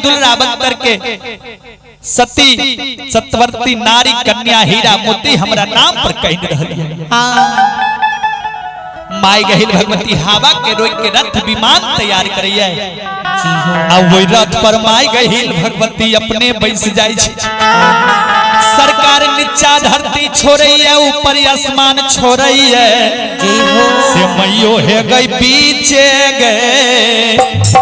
दुलरावत करके सती सतवर्ती नारी कन्या हीरा मोती हमरा नाम पर कह रहल माई गहिल भगवती हवा के रोक के रथ विमान तैयार करिए अब वही रथ पर माई गहिल भगवती अपने बैस जाय छै सरकार नीचा धरती छोड़ैया ऊपर आसमान छोड़ैया से मैयो है गई पीछे गए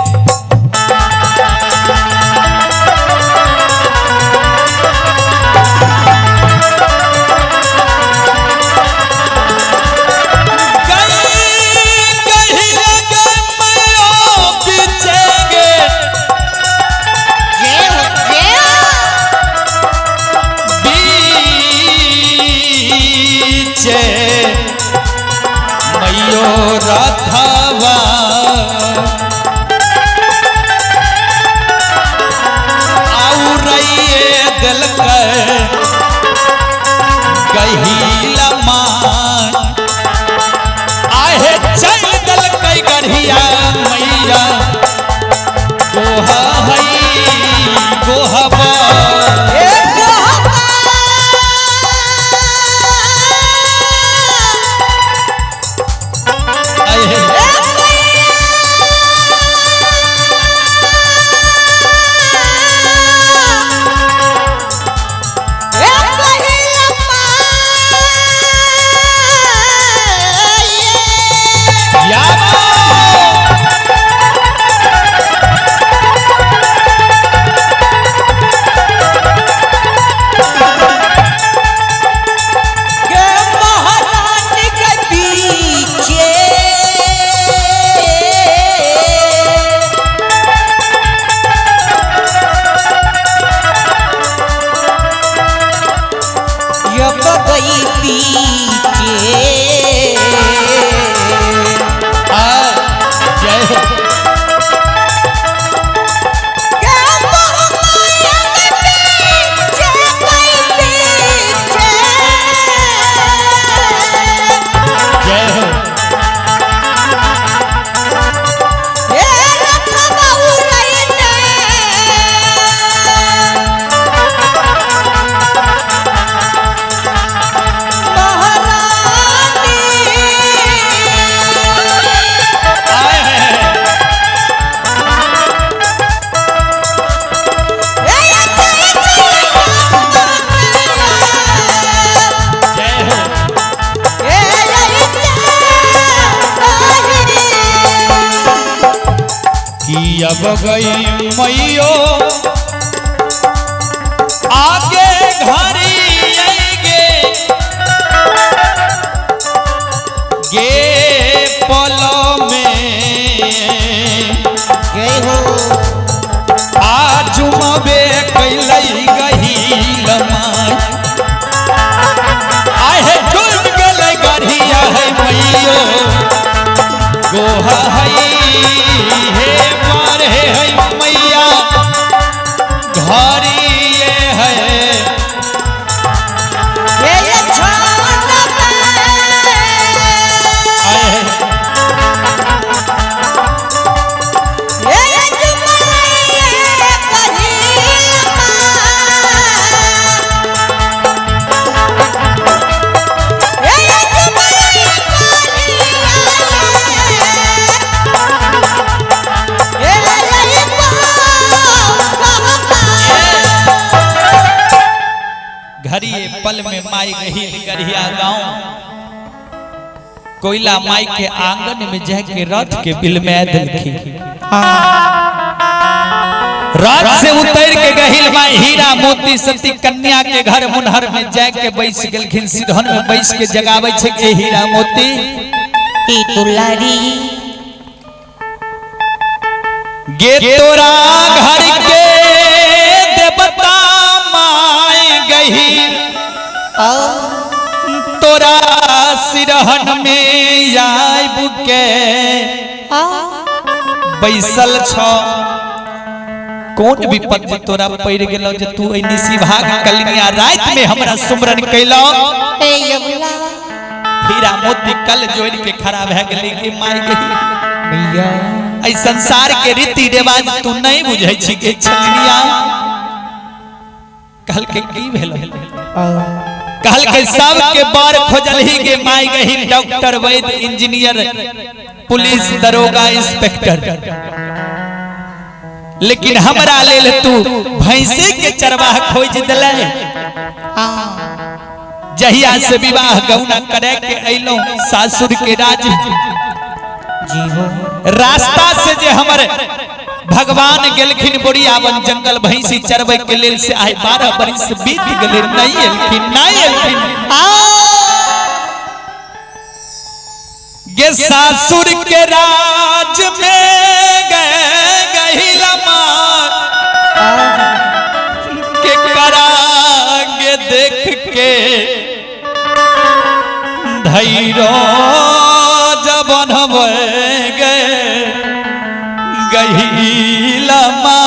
मैयो रथवा आउरइए दिल गहिल मान आहे चल दल कई गढ़िया मैया गोहा हई गोहबा अब गई मैयो आगे घरी गे पलो में गए हो आज मबे कैलई गहिल माई आहे डूब गेलै गढ़िया है मैयो गोहा हई हे मारे है मैया घरी ये है ये छोटा पल में माई गहिल गढ़िया गांव कोयला माई के आंगन में जाके रथ के बिल में दिलखी रथ से उतर के गहिल माई हीरा मोती सती कन्या के घर मुनहर में जाके बैस गेलखिन सिरहन में बैस के जगावे छे के हीरा मोती ई दुलारी गे तोरा घर के देवता माई गहिल तोरा सिरहन में आइब के बैसल छ कौन विपद तोरा पड़ गेलो जे तू एनी सिभाग कलिया रात में हमरा सुमरन कैलो ए यमुना हीरा मोती कल जोड़ के खड़ा भ गेली कि माई गई भैया ऐ संसार के रीति रिवाज तू नहीं बुझै छी के छलनिया कहल के की भेल कहल के सब के बार खोजल ही के माई गही डॉक्टर वैद्य इंजीनियर पुलिस दरोगा इंस्पेक्टर लेकिन हमरा लेल तू भैंसे के चरवाह खोज दिले जहिया से विवाह गौना करे के अइलो सासुर के राज जी हो रास्ता से जे हमर भगवान गेलखिन बोरियावन जंगल भैंसी चरबै के लेल से आइ 12 बरिस बीत गेले नहीं एलखिन गे सासुर के राज में गहिलमा के करागे देख के धैर्य जबन गए गहिलमा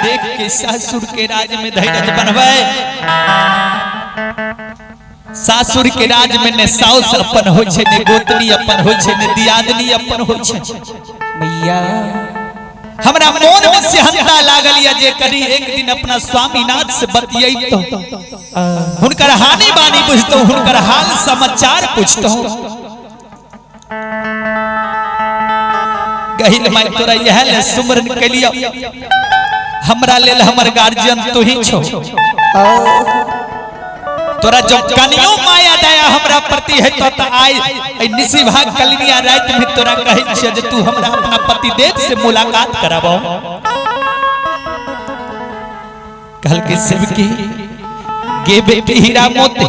देख के सासुर के राज में धैर्य बनवे सासुर के राज में ने साउस अपन होय छे ने गोतनी अपन होय छे ने दियादनी अपन होय छे भैया हमरा मन में सेहनता लागल या जे करी एक दिन अपना स्वामीनाथ से बतियै तो हुनकर हानि बानी बुझतो हुनकर हाल समाचार पूछतो गहिल माई तोरा यह ले सुमरन के लिए हमरा लेल हमर गार्जियन तू ही छो तोरा जो कनियो माया दया हमरा प्रति है तो आई ए निसी भाग कलिनिया रात में तोरा कहै छ जे तू हमरा अपना पति देव से मुलाकात कराबो कल के सेवकी गे बेटी हीरा मोती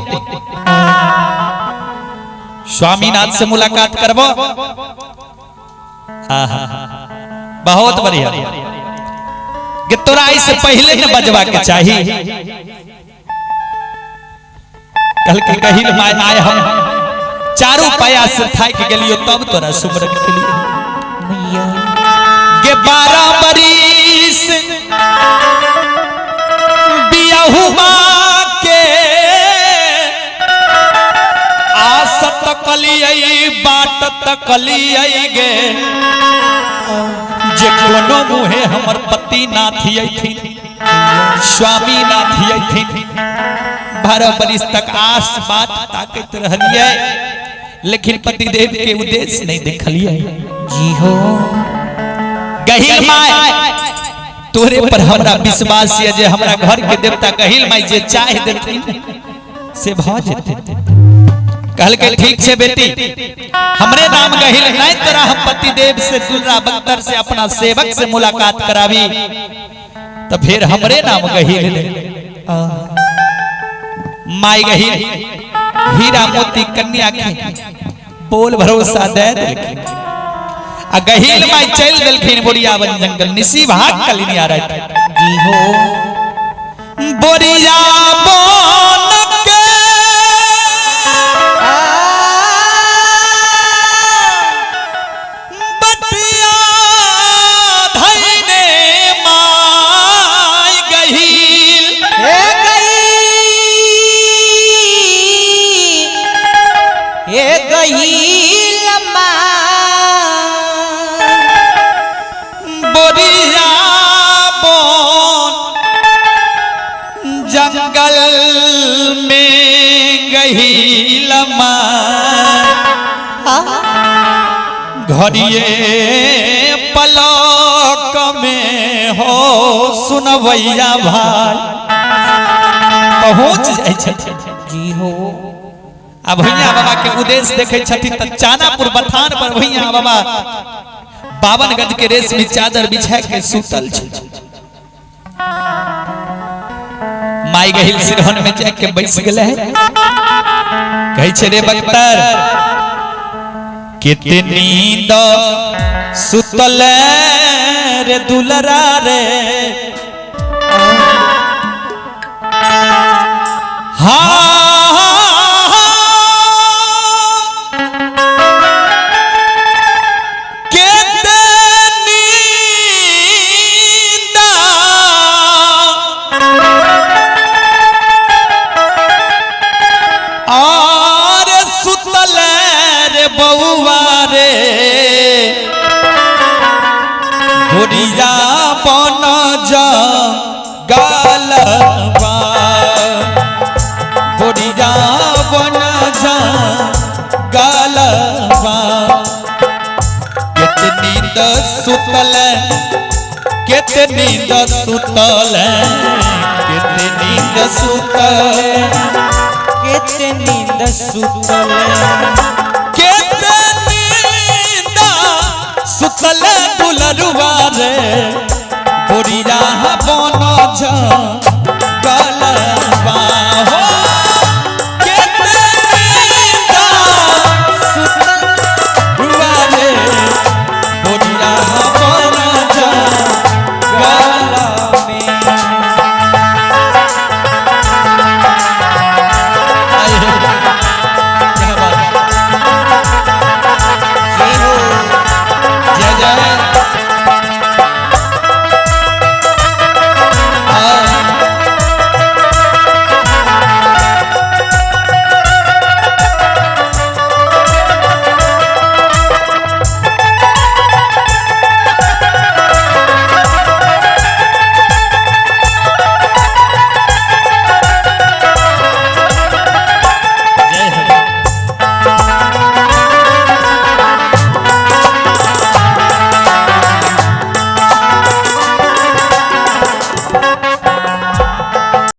स्वामीनाथ से मुलाकात करबो आहा बहुत बढ़िया कि तोरा इससे पहले न बजवा के चाहिए कल के गहिल माय आए हम चारों पाया से थाक गेलियो तब तोरा सुमरन के लिए भैया के 12 बरिस बियाहुमा के आस तकलियै बाट तकलियै गे जे कोनो मुहे हमर पति नाथियथिन स्वामी नाथियथिन 12 बरिस तक आस बात ताकत रहलिए लेकिन पति देव के उद्देश्य नहीं देखलिए जी हो गहिल माय तोरे पर हमरा विश्वास है जे हमरा घर के देवता गहिल माय जे चाह देथिन से भ जेते कहल के ठीक छे बेटी हमरे नाम गहिल नहीं तोरा हम पति देव से दुर्रा बख्तर से अपना सेवक से मुलाकात करावी तो फिर हमरे नाम गहिल माई गहिल हीरा मोती कन्या के बोल भरोसा दे देलखिन आ गहिल माई चल गेलखिन बोरियावन जंगल निसी भाग कलिनिया रहत जी हो बोरियावन के बटिया धइने माई गहिल हे गहिल जंगल में गहिल घड़िए पलक में हो सुनवैया भाई पहुंच जाय छथिन जी हो अब भैया बाबा के उद्देश्य देखे छथिन त चानापुर बथान पर भैया बाबा 52 गज के रेशमी चादर बिछा के सुतल छ माई गहिल सिरहन में जाके बैस गेले कहै छे रे बख्तर कितनी नींद सुतल रे दुलरा रे कितनी बउआ रे गोरिया बन जा गालवा गोरिया बन जा गालवा कितनी सुतल कितनी सुतल कितनी सुतल कितनी सुतल सुतल दुलरुआ रे गोरिया बन